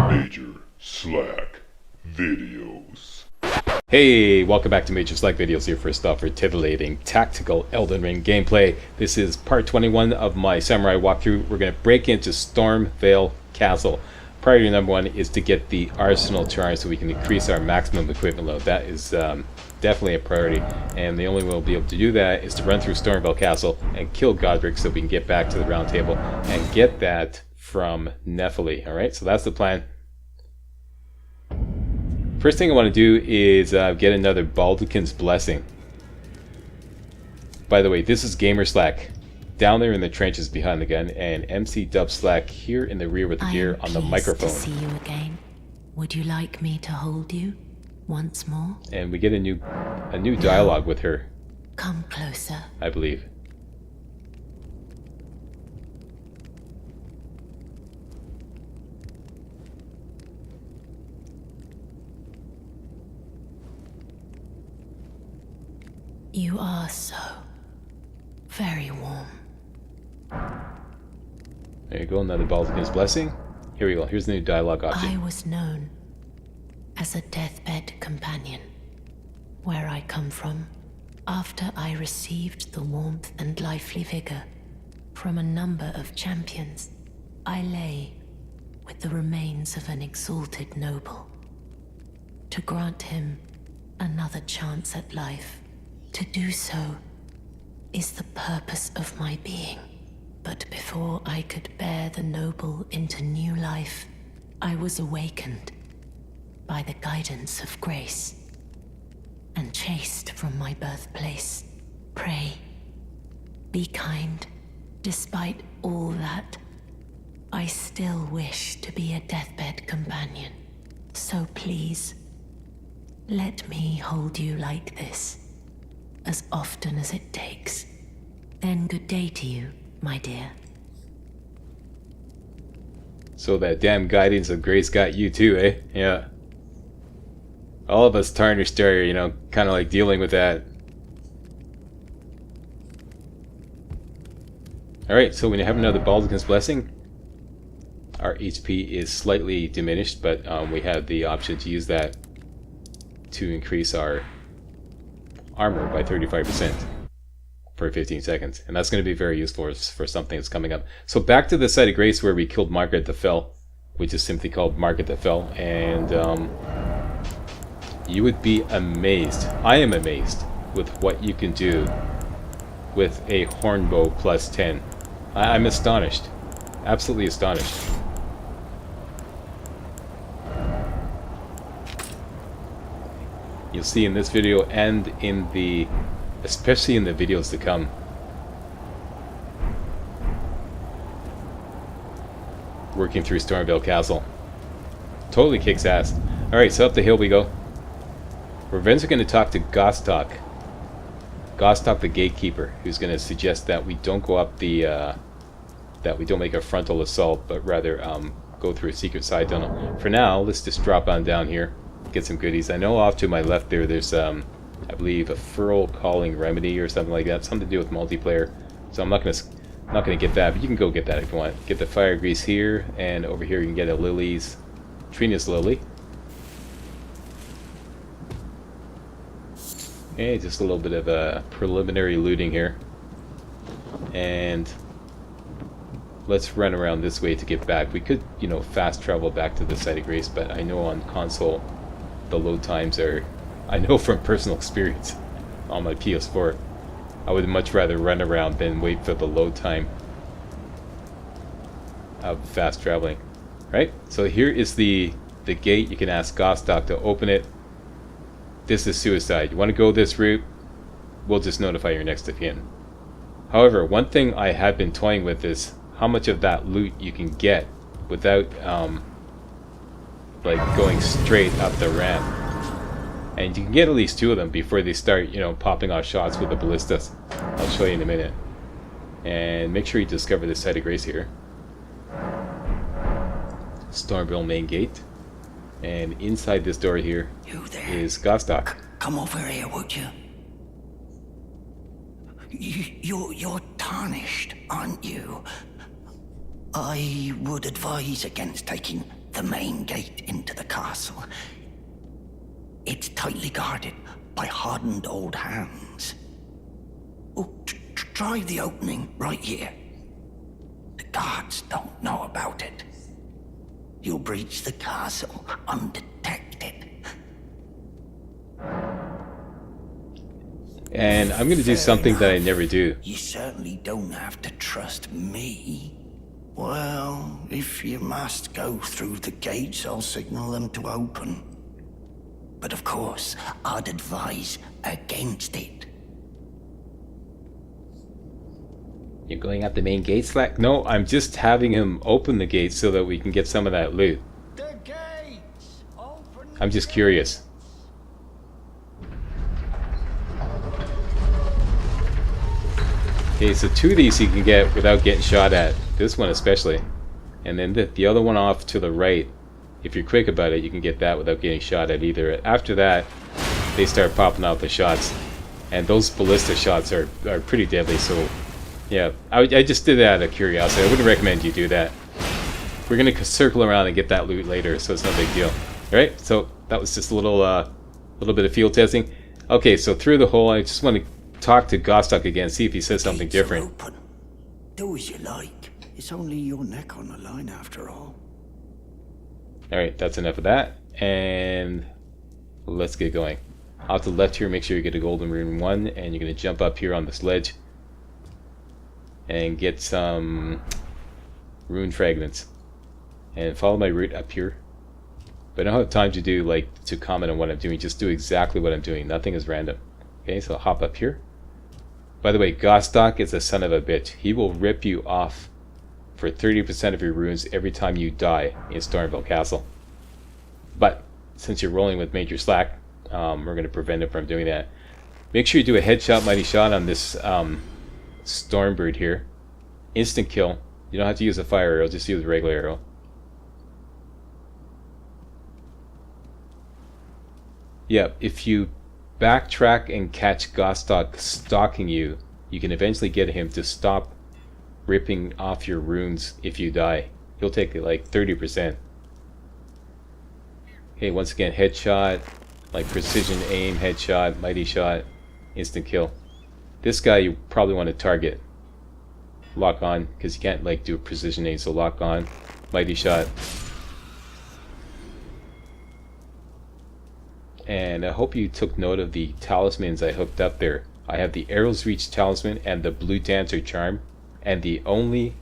Major Slack Videos. Hey, welcome back to Major Slack Videos, here first off for titillating tactical Elden Ring gameplay. This is part 21 of my samurai walkthrough. We're going to break into Stormveil Castle. Priority number one is to get the arsenal charged so we can increase our maximum equipment load. That is definitely a priority, and the only way we'll be able to do that is to run through Stormveil Castle and kill Godric so we can get back to the round table and get that from Nephili. Alright, so that's the plan. First thing I want to do is get another Baldachin's Blessing. By the way, this is Gamer Slack down there in the trenches behind the gun, and MC Dub Slack here in the rear with the gear on the microphone. To see you again. Would you like me to hold you once more? And we get a new dialogue with her. Come closer. I believe. You are so very warm. There you go, another Baldachin's Blessing. Here we go, here's the new dialogue option. I was known as a deathbed companion. Where I come from, after I received the warmth and lively vigor from a number of champions, I lay with the remains of an exalted noble. To grant him another chance at life, to do so is the purpose of my being. But before I could bear the noble into new life, I was awakened by the guidance of grace and chased from my birthplace. Pray, be kind. Despite all that, I still wish to be a deathbed companion. So please, let me hold you like this, as often as it takes. Then good day to you, my dear. So that damn guidance of grace got you too, eh? Yeah. All of us tarnished are, you know, kind of like dealing with that. Alright, so when you have another Baldachin's Blessing, our HP is slightly diminished, but we have the option to use that to increase our armor by 35% for 15 seconds, and that's going to be very useful for something that's coming up. So back to the site of grace where we killed Margaret the Fell, which is simply called Margaret the Fell, and you would be amazed, I am amazed, with what you can do with a Hornbow plus 10. I'm astonished, absolutely astonished. You'll see in this video and in the, especially in the videos to come. Working through Stormveil Castle. Totally kicks ass. Alright, so up the hill we go. We're eventually going to talk to Gostoc. Gostoc the Gatekeeper, who's going to suggest that we don't go up the, that we don't make a frontal assault, but rather go through a secret side tunnel. For now, let's just drop on down here. Get some goodies. I know off to my left there's I believe a Furl Calling Remedy or something like that, something to do with multiplayer. So I'm not gonna get that, but you can go get that if you want. Get the fire grease here, and over here you can get a Trina's Lily. Okay, just a little bit of preliminary looting here, and let's run around this way to get back. We could, you know, fast travel back to the site of grace, but I know on console the load times are, I know from personal experience on my PS4, I would much rather run around than wait for the load time of fast traveling. Right? So here is the gate. You can ask Gostoc to open it. This is suicide. You want to go this route? We'll just notify your next of kin. However, one thing I have been toying with is how much of that loot you can get without like going straight up the ramp. And you can get at least 2 of them before they start, you know, popping off shots with the ballistas. I'll show you in a minute. And make sure you discover this site of grace here. Stormveil main gate. And inside this door here is Gostoc. Come over here, would you? You're tarnished, aren't you? I would advise against taking the main gate into the castle. It's tightly guarded by hardened old hands. Oh, try the opening right here. The guards don't know about it. You'll breach the castle undetected. And I'm going to do something that I never do. You certainly don't have to trust me. Well, if you must go through the gates, I'll signal them to open. But of course, I'd advise against it. You're going out the main gate, Slack? No, I'm just having him open the gate so that we can get some of that loot. The gates! Open I'm just curious. Okay, so 2 of these you can get without getting shot at. This one especially. And then the other one off to the right, if you're quick about it, you can get that without getting shot at either. After that, they start popping out the shots. And those ballista shots are pretty deadly, so yeah. I just did that out of curiosity. I wouldn't recommend you do that. We're going to circle around and get that loot later, so it's no big deal. Alright, so that was just a little bit of field testing. Okay, so through the hole, I just want to talk to Gostoc again, see if he says something gates are different. open. Do as you like. It's only your neck on the line after all. Alright, that's enough of that. And let's get going. Off to the left here, make sure you get a golden rune 1, and you're going to jump up here on this ledge and get some rune fragments. And follow my route up here. But I don't have time to do to comment on what I'm doing, just do exactly what I'm doing. Nothing is random. Okay, so I'll hop up here. By the way, Gostoc is a son of a bitch. He will rip you off for 30% of your runes every time you die in Stormveil Castle. But since you're rolling with Major Slack, we're going to prevent him from doing that. Make sure you do a headshot mighty shot on this Stormbird here. Instant kill. You don't have to use a fire arrow, just use a regular arrow. Yeah, if you backtrack and catch Gostoc stalking you, you can eventually get him to stop ripping off your runes if you die. He'll take like 30%. Okay, once again, headshot, like precision aim, headshot, mighty shot, instant kill. This guy you probably want to target. Lock on, because you can't do a precision aim, so lock on, mighty shot. And I hope you took note of the talismans I hooked up there. I have the Arrow's Reach talisman and the Blue Dancer charm. And the only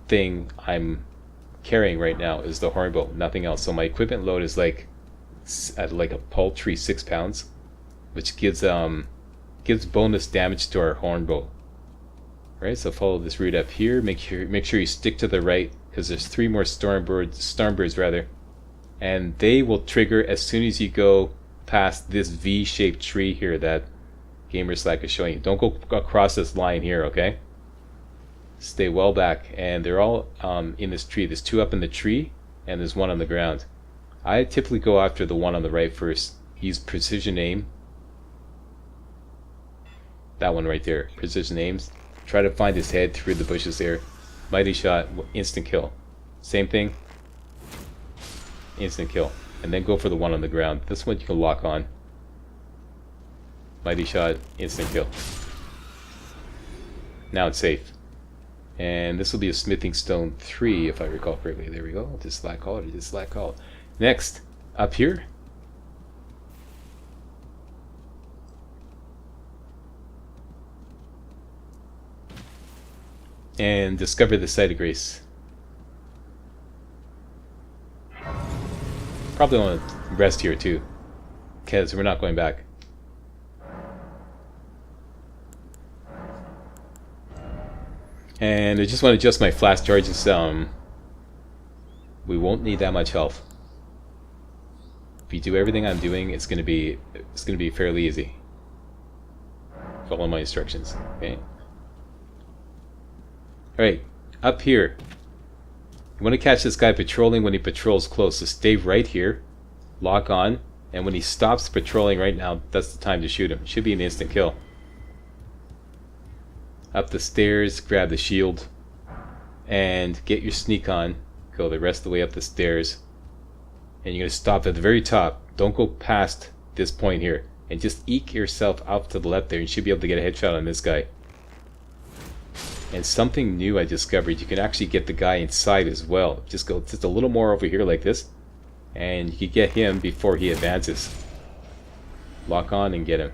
thing I'm carrying right now is the hornbow, nothing else. So my equipment load is like a paltry 6 pounds, which gives bonus damage to our hornbow. Right, so follow this route up here. Make sure you stick to the right, because there's 3 more Stormbirds rather, and they will trigger as soon as you go past this V-shaped tree here that Gamer Slack is showing you. Don't go across this line here, okay? Stay well back, and they're all in this tree. There's 2 up in the tree, and there's 1 on the ground. I typically go after the one on the right first. Use precision aim. That one right there. Precision aims. Try to find his head through the bushes there. Mighty shot, instant kill. Same thing. Instant kill. And then go for the one on the ground. This one you can lock on. Mighty shot, instant kill. Now it's safe. And this will be a smithing stone 3 if I recall correctly. There we go. Just slack call it. Just slack call it. Next, up here. And discover the site of grace. Probably want to rest here too, because we're not going back. And I just want to adjust my flash charges. We won't need that much health. If you do everything I'm doing, it's gonna be fairly easy. Follow my instructions. Okay. Alright, up here. You want to catch this guy patrolling when he patrols close, so stay right here, lock on, and when he stops patrolling right now, that's the time to shoot him. Should be an instant kill. Up the stairs, grab the shield, and get your sneak on. Go the rest of the way up the stairs. And you're going to stop at the very top. Don't go past this point here. And just eke yourself out to the left there. You should be able to get a headshot on this guy. And something new I discovered. You can actually get the guy inside as well. Just go just a little more over here like this. And you can get him before he advances. Lock on and get him.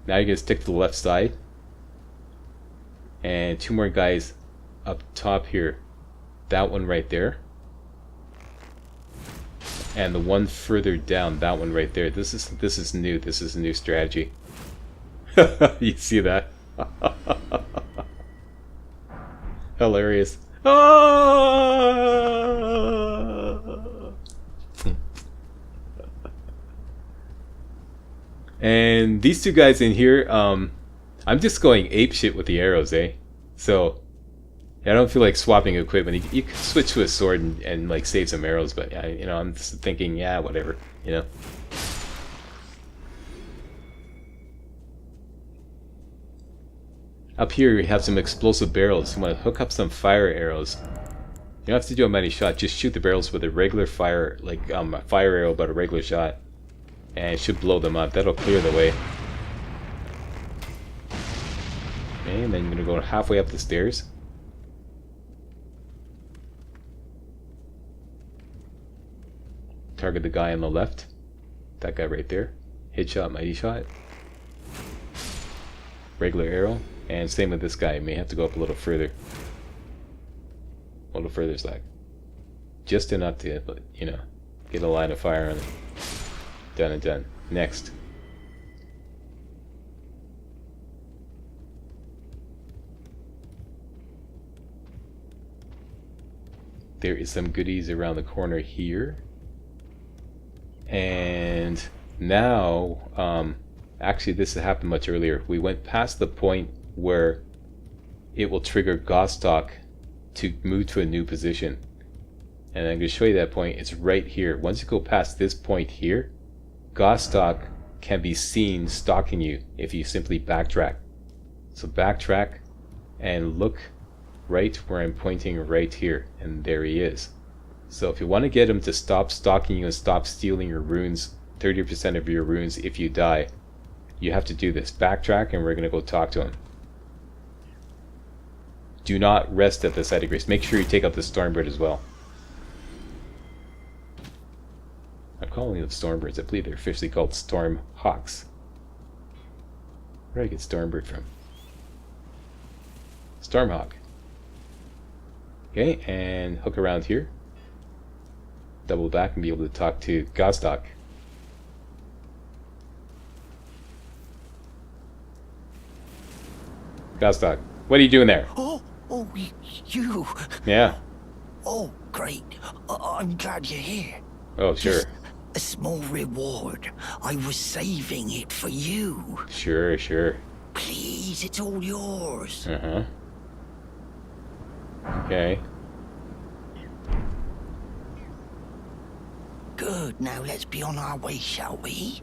Now you're going to stick to the left side. And 2 more guys up top here. That one right there. And the one further down, that one right there. This is new. This is a new strategy. You see that? Hilarious. And these 2 guys in here, I'm just going apeshit with the arrows, eh? So I don't feel like swapping equipment. You could switch to a sword and like save some arrows, but you know, I'm just thinking, yeah, whatever, you know. Up here we have some explosive barrels. You want to hook up some fire arrows. You don't have to do a many shot. Just shoot the barrels with a regular fire, like a fire arrow, but a regular shot, and it should blow them up. That'll clear the way. Okay, and then you're gonna go halfway up the stairs. Target the guy on the left. That guy right there. Headshot, mighty shot. Regular arrow. And same with this guy. You may have to go up a little further. A little further, Slack. Just enough to, you know, get a line of fire on it. Done and done. Next. There is some goodies around the corner here. And now, actually this happened much earlier. We went past the point where it will trigger Gostoc to move to a new position. And I'm going to show you that point. It's right here. Once you go past this point here, Gostoc can be seen stalking you if you simply backtrack. So backtrack and look right where I'm pointing right here. And there he is. So if you want to get him to stop stalking you and stop stealing your runes, 30% of your runes if you die, you have to do this. Backtrack and we're going to go talk to him. Do not rest at the site of grace. Make sure you take out the Stormbird as well. I'm calling them Stormbirds. I believe they're officially called Storm Hawks. Where did I get Stormbird from? Stormhawk. Okay, and hook around here. Double back and be able to talk to Gostoc. Gostoc, what are you doing there? Oh, you. Yeah. Oh, great. I'm glad you're here. Oh, sure. Just a small reward. I was saving it for you. Sure, sure. Please, it's all yours. Uh-huh. Okay. Good, now let's be on our way, shall we?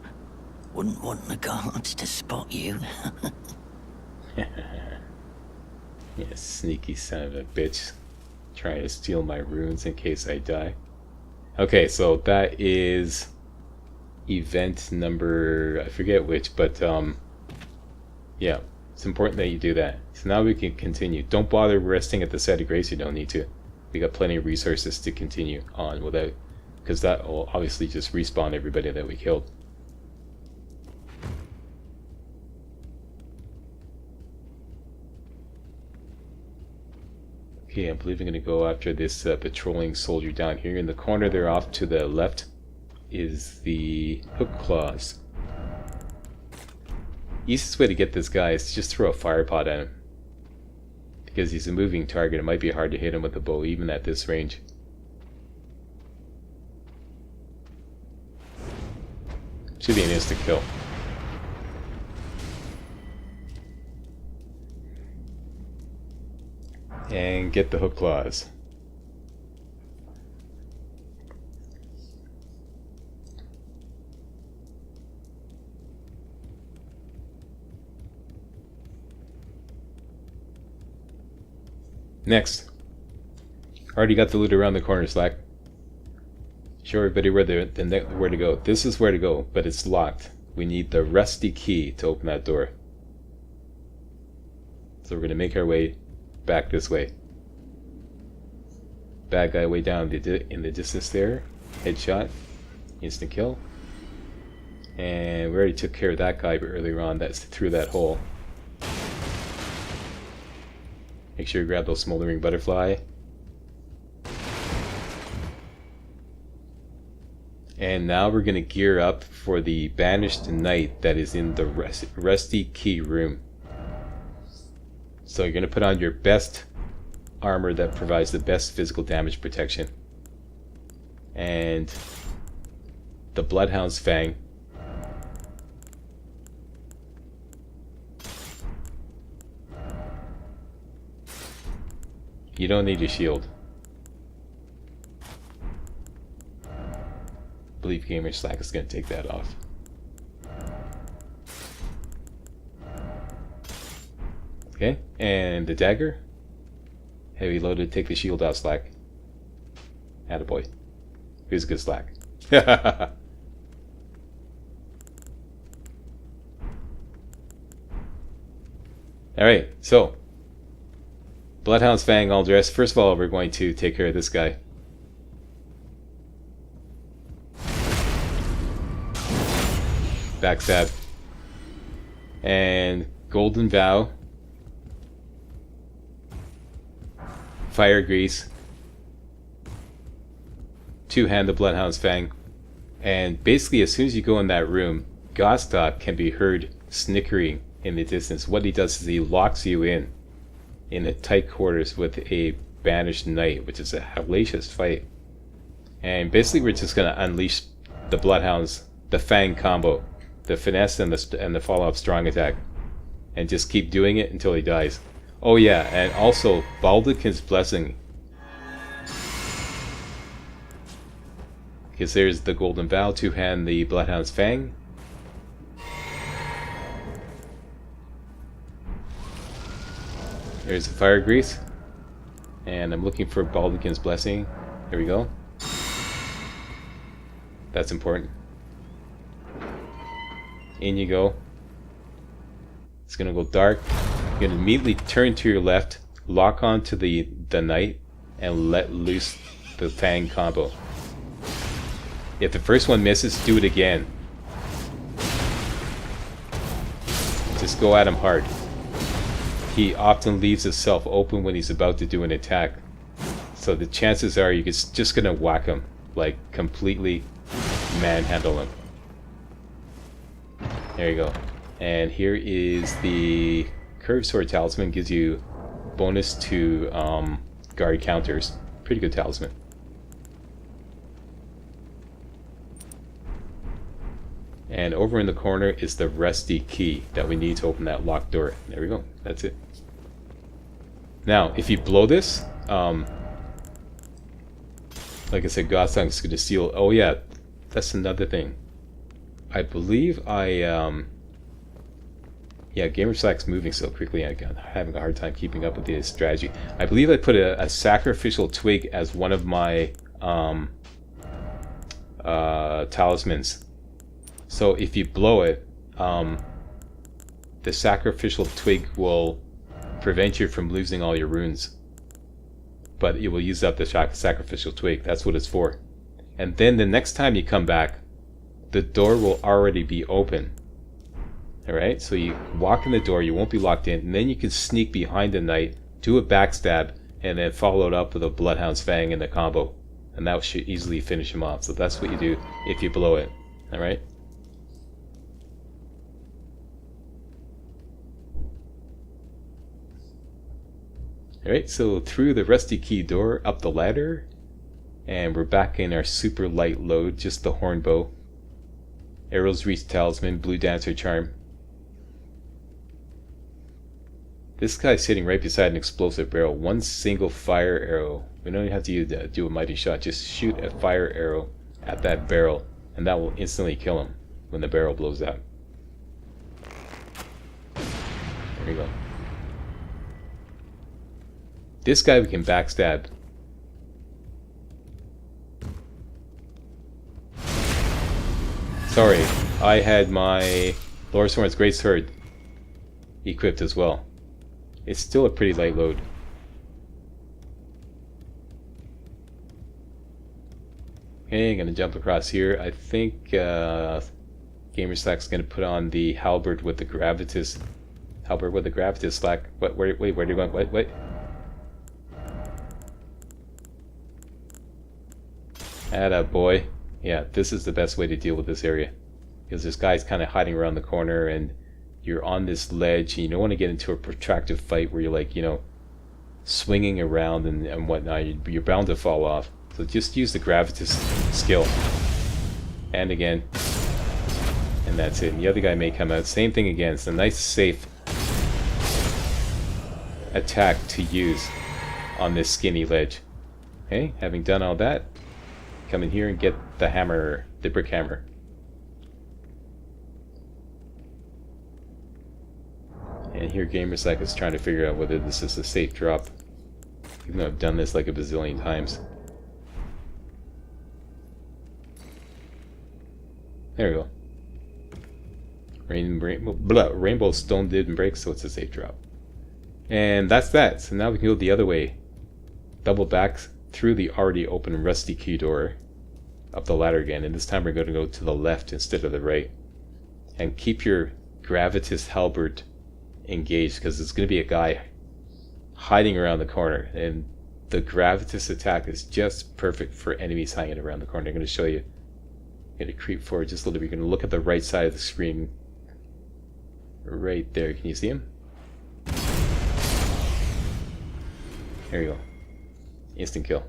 Wouldn't want the guards to spot you. Yeah, sneaky son of a bitch. Trying to steal my runes in case I die. Okay, so that is event number, I forget which, but yeah, it's important that you do that. So now we can continue. Don't bother resting at the site of grace, you don't need to. We got plenty of resources to continue on without, because that will obviously just respawn everybody that we killed. Okay, I believe I'm going to go after this patrolling soldier down here. In the corner there off to the left is the hook claws. Easiest way to get this guy is to just throw a fire pot at him. Because he's a moving target, it might be hard to hit him with a bow even at this range. Should be an instant kill. And get the hook claws. Next. Already got the loot around the corner, Slack. Show everybody where where to go. This is where to go, but it's locked. We need the rusty key to open that door. So we're going to make our way back this way. Bad guy way down in the distance there. Headshot. Instant kill. And we already took care of that guy earlier on. That's through that hole. Make sure you grab those smoldering butterfly. And now we're going to gear up for the Banished Knight that is in the rusty key room. So you're going to put on your best armor that provides the best physical damage protection. And the Bloodhound's Fang. You don't need your shield. I believe Gamer Slack is going to take that off. Okay, and the dagger. Heavy loaded, take the shield out, Slack. Attaboy. Here's a good Slack. Alright, so Bloodhound's Fang all dressed. First of all, we're going to take care of this guy. Backstab. And Golden Vow. Fire Grease. Two-hand the Bloodhound's Fang. And basically, as soon as you go in that room, Gostoc can be heard snickering in the distance. What he does is he locks you in a tight quarters with a Banished Knight, which is a hellacious fight. And basically, we're just going to unleash the Bloodhound's, the Fang combo, the finesse and the follow-up strong attack, and just keep doing it until he dies. Oh yeah, and also Baldachin's Blessing, because there's the Golden Vow, two-hand the Bloodhound's Fang. There's the Fire Grease. And I'm looking for Baldachin's Blessing. Here we go. That's important. In you go. It's gonna go dark. You're gonna immediately turn to your left, lock onto the knight, and let loose the Fang combo. If the first one misses, do it again. Just go at him hard. He often leaves himself open when he's about to do an attack. So the chances are you're just going to whack him. Like, completely manhandle him. There you go. And here is the Curved Sword Talisman. Gives you bonus to guard counters. Pretty good talisman. And over in the corner is the rusty key that we need to open that locked door. There we go. That's it. Now, if you blow this, like I said, Gostoc's going to steal. Oh yeah, that's another thing. I believe yeah, GamerSlack's moving so quickly. I'm having a hard time keeping up with the strategy. I believe I put a sacrificial twig as one of my talismans. So if you blow it, the sacrificial twig will prevent you from losing all your runes. But it will use up the sacrificial twig. That's what it's for. And then the next time you come back, the door will already be open. Alright, so you walk in the door, you won't be locked in, and then you can sneak behind the knight, do a backstab, and then follow it up with a Bloodhound's Fang in the combo. And that should easily finish him off. So that's what you do if you blow it. Alright? Alright, so through the rusty key door, up the ladder, and we're back in our super light load, just the horn bow. Arrow's Reach Talisman, Blue Dancer Charm. This guy's sitting right beside an explosive barrel. One single fire arrow. We don't even have to do a mighty shot, just shoot a fire arrow at that barrel, and that will instantly kill him when the barrel blows up. There we go. This guy we can backstab. Sorry, I had my Loresworn's Greatsword equipped as well. It's still a pretty light load. Okay, I'm gonna jump across here. I think GamerSlack's gonna put on the halberd with the gravitas. Halberd with the gravitas slack. What? Wait, where do you want? What? Atta boy. Yeah, this is the best way to deal with this area. Because this guy's kind of hiding around the corner and you're on this ledge and you don't want to get into a protracted fight where you're like, you know, swinging around and whatnot. You're bound to fall off. So just use the gravitas skill. And again. And that's it. And the other guy may come out. Same thing again. It's a nice safe attack to use on this skinny ledge. Okay, having done all that, come in here and get the hammer, the brick hammer. And here GamerSlack is trying to figure out whether this is a safe drop. Even though I've done this like a bazillion times. There we go. Rainbow stone didn't break, so it's a safe drop. And that's that. So now we can go the other way. Double back through the already open rusty key door. Up the ladder again. And this time we're going to go to the left instead of the right. And keep your gravitas halberd engaged, because there's going to be a guy hiding around the corner. And the gravitas attack is just perfect for enemies hiding around the corner. I'm going to show you. I'm going to creep forward just a little bit. You're going to look at the right side of the screen. Right there. Can you see him? There you go. Instant kill.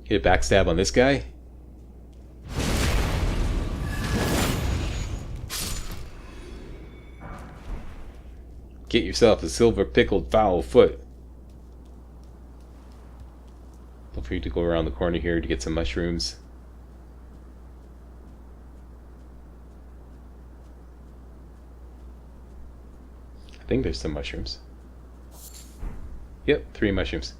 Get a backstab on this guy. Get yourself a silver pickled foul foot. Feel free to go around the corner here to get some mushrooms. I think there's some mushrooms. Yep, 3 mushrooms.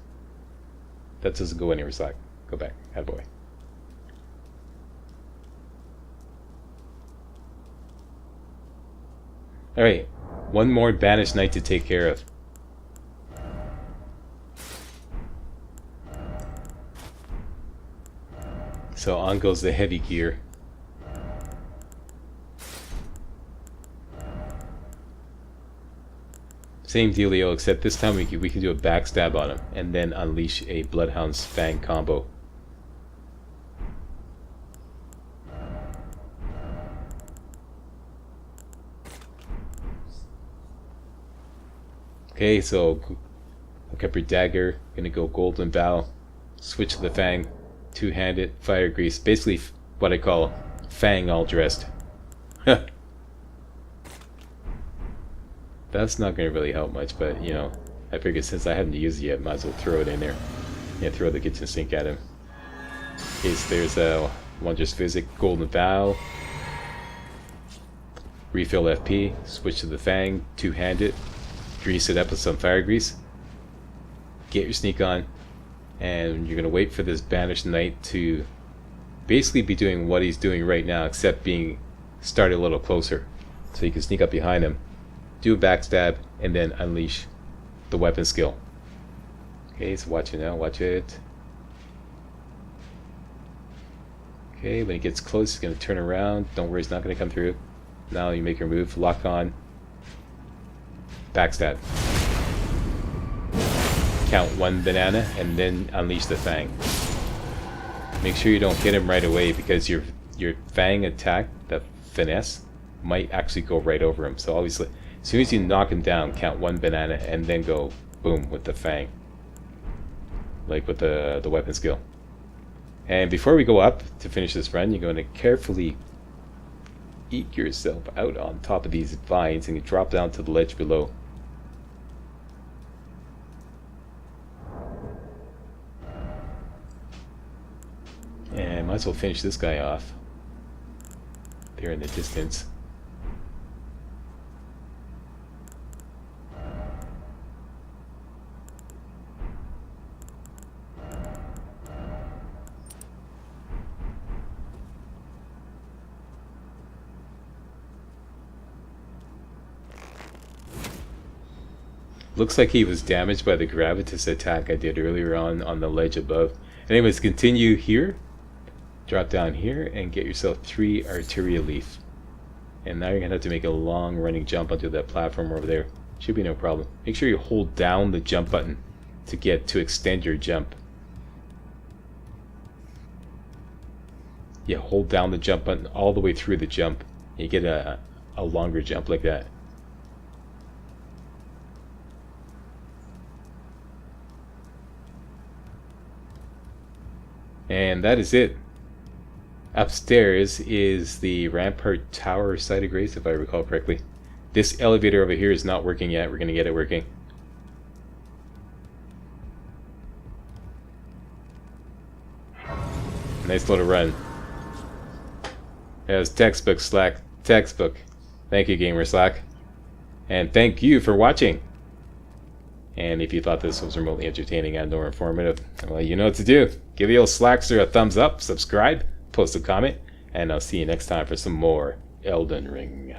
That doesn't go anywhere, Slack. Go back. Attaboy. Alright, one more Banished Knight to take care of. So on goes the heavy gear. Same dealio, except this time we can do a backstab on him and then unleash a Bloodhound's Fang combo. Okay, so look up your dagger, gonna go Golden Bow, switch to the Fang, two-handed, fire grease, basically what I call Fang all dressed. That's not going to really help much, but you know, I figured since I haven't used it yet, might as well throw it in there. Yeah, throw the kitchen sink at him. Okay, so there's a Wondrous Physic, Golden Bow, refill FP, switch to the Fang, two-handed, grease it up with some fire grease, get your sneak on, and you're going to wait for this Banished Knight to basically be doing what he's doing right now, except being started a little closer. So you can sneak up behind him, do a backstab, and then unleash the weapon skill. Okay, so watch it now, watch it. Okay, when he gets close, he's going to turn around. Don't worry, he's not going to come through. Now you make your move, lock on, backstab. Count 1 banana, and then unleash the Fang. Make sure you don't hit him right away, because your Fang attack, the finesse, might actually go right over him. So obviously, as soon as you knock him down, count 1 banana and then go boom with the Fang. Like with the weapon skill. And before we go up to finish this run, you're going to carefully eke yourself out on top of these vines and you drop down to the ledge below. And might as well finish this guy off. There in the distance. Looks like he was damaged by the gravitas attack I did earlier on the ledge above. Anyways, continue here. Drop down here and get yourself 3 arteria leaf. And now you're going to have to make a long running jump onto that platform over there. Should be no problem. Make sure you hold down the jump button to extend your jump. Yeah, hold down the jump button all the way through the jump. You get a longer jump like that. And that is it. Upstairs is the Rampart Tower Site of Grace, if I recall correctly. This elevator over here is not working yet. We're going to get it working. Nice little run. That was textbook Slack. Textbook. Thank you, Gamer Slack. And thank you for watching. And if you thought this was remotely entertaining and or informative, well, you know what to do. Give the old Slackster a thumbs up, subscribe, post a comment, and I'll see you next time for some more Elden Ring.